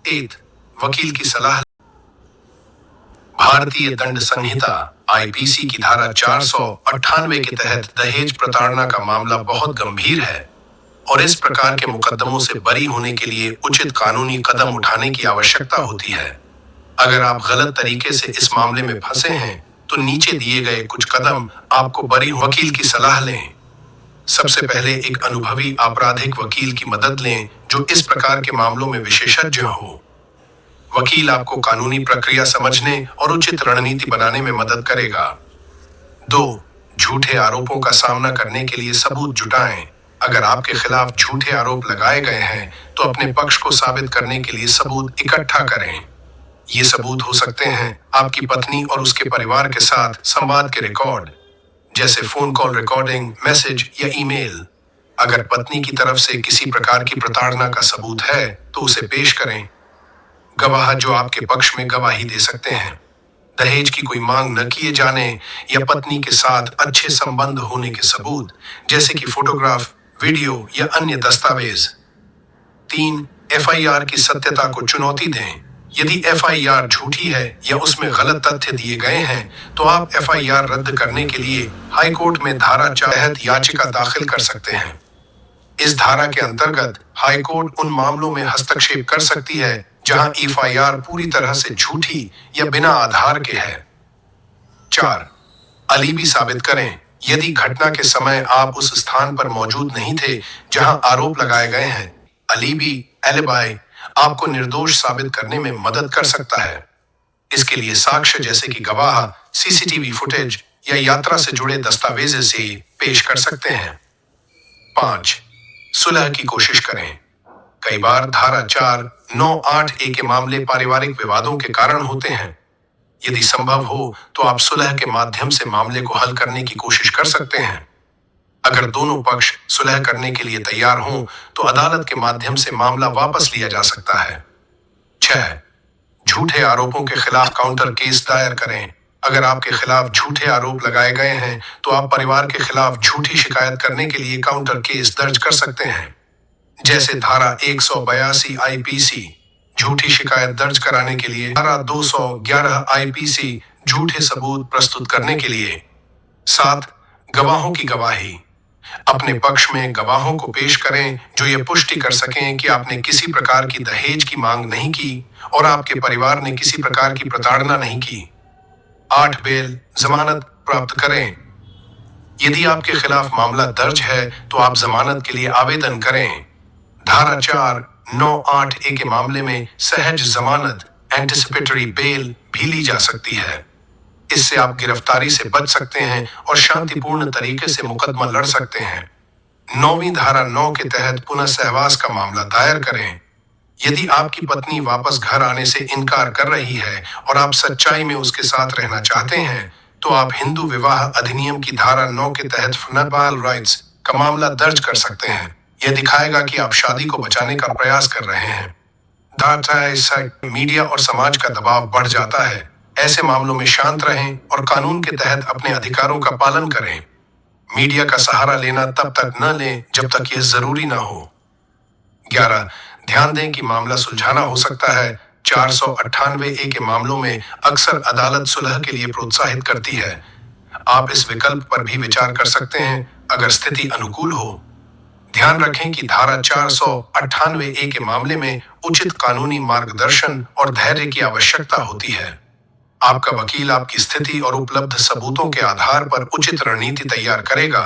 8 वकील की सलाह। भारतीय दंड संहिता आईपीसी की धारा 498 के तहत दहेज प्रताड़ना का मामला बहुत गंभीर है और इस प्रकार के मुकदमों से बरी होने के लिए उचित कानूनी कदम उठाने की आवश्यकता होती है। अगर आप गलत तरीके से इस मामले में फंसे हैं तो नीचे दिए गए कुछ कदम आपको बरी वकील की सलाह लें। सबसे पहले एक अनुभवी आपराधिक वकील की मदद लें जो इस प्रकार के मामलों में विशेषज्ञ हो। वकील आपको कानूनी प्रक्रिया समझने और उचित रणनीति बनाने में मदद करेगा। 2 झूठे आरोपों का सामना करने के लिए सबूत जुटाएं। अगर आपके खिलाफ झूठे आरोप लगाए गए हैं तो अपने पक्ष को साबित करने के लिए सबूत इकट्ठा करें। ये सबूत हो सकते हैं आपकी पत्नी और उसके परिवार के साथ संवाद के रिकॉर्ड, जैसे फोन कॉल रिकॉर्डिंग, मैसेज या ईमेल। अगर पत्नी की तरफ से किसी प्रकार की प्रताड़ना का सबूत है तो उसे पेश करें। गवाह जो आपके पक्ष में गवाही दे सकते हैं। दहेज की कोई मांग न किए जाने या पत्नी के साथ अच्छे संबंध होने के सबूत, जैसे कि फोटोग्राफ, वीडियो या अन्य दस्तावेज। 3 एफआईआर की सत्यता को चुनौती दें। यदि एफआईआर झूठी है या उसमें गलत तथ्य दिए गए हैं तो आप एफआईआर रद्द करने के लिए हाई कोर्ट में धारा 4 तहत याचिका दाखिल कर सकते हैं। इस धारा के अंतर्गत हाई कोर्ट उन मामलों में हस्तक्षेप कर सकती है जहां एफआईआर पूरी तरह से झूठी या बिना आधार के है। 4 अलीबी साबित करें। यदि घटना के समय आप उस स्थान पर मौजूद नहीं थे जहां आरोप लगाए गए हैं, अलीबी एलिबाई आपको निर्दोष साबित करने में मदद कर सकता है। इसके लिए साक्ष्य जैसे कि गवाह, सीसीटीवी फुटेज या यात्रा से जुड़े दस्तावेज से पेश कर सकते हैं। 5 सुलह की कोशिश करें। कई बार धारा 498A के मामले पारिवारिक विवादों के कारण होते हैं। यदि संभव हो तो आप सुलह के माध्यम से मामले को हल करने की कोशिश कर सकते हैं। अगर दोनों पक्ष सुलह करने के लिए तैयार हों तो अदालत के माध्यम से मामला वापस लिया जा सकता है। 6 झूठे आरोपों के खिलाफ काउंटर केस दायर करें। अगर आपके खिलाफ झूठे आरोप लगाए गए हैं तो आप परिवार के खिलाफ झूठी शिकायत करने के लिए काउंटर केस दर्ज कर सकते हैं, जैसे धारा 182 आईपीसी झूठी शिकायत दर्ज कराने के लिए, धारा 211 आईपीसी झूठे सबूत प्रस्तुत करने के लिए। 7 गवाहों की गवाही। अपने पक्ष में गवाहों को पेश करें जो ये पुष्टि कर सकें कि आपने किसी प्रकार की दहेज की मांग नहीं की और आपके परिवार ने किसी प्रकार की प्रताड़ना नहीं की। 8 बेल जमानत प्राप्त करें। यदि आपके खिलाफ मामला दर्ज है तो आप जमानत के लिए आवेदन करें। धारा 498A के मामले में सहज जमानत एंटिसिपेटरी बेल भी ली जा सकती है। इससे आप गिरफ्तारी से बच सकते हैं और शांतिपूर्ण तरीके से मुकदमा लड़ सकते हैं। 9वीं धारा 9 के तहत पुनः सहवास का मामला दायर करें। यदि आपकी पत्नी वापस घर आने से इनकार कर रही है और आप सच्चाई में उसके साथ रहना चाहते हैं तो आप हिंदू विवाह अधिनियम की धारा 9 के तहत फंडामेंटल राइट्स का मामला दर्ज कर सकते हैं। यह दिखाएगा कि आप शादी को बचाने का प्रयास कर रहे हैं। धारा मीडिया और समाज का दबाव बढ़ जाता है। ऐसे मामलों में शांत रहें और कानून के तहत अपने अधिकारों का पालन करें। मीडिया का सहारा लेना तब तक न लें जब तक यह जरूरी न हो। 11 ध्यान दें कि मामला सुलझाना हो सकता है। 498A के मामलों में अक्सर अदालत सुलह के लिए प्रोत्साहित करती है। आप इस विकल्प पर भी विचार कर सकते हैं अगर स्थिति अनुकूल हो। ध्यान रखें कि धारा 498A के मामले में उचित कानूनी मार्गदर्शन और धैर्य की आवश्यकता होती है। आपका वकील आपकी स्थिति और उपलब्ध सबूतों के आधार पर उचित रणनीति तैयार करेगा।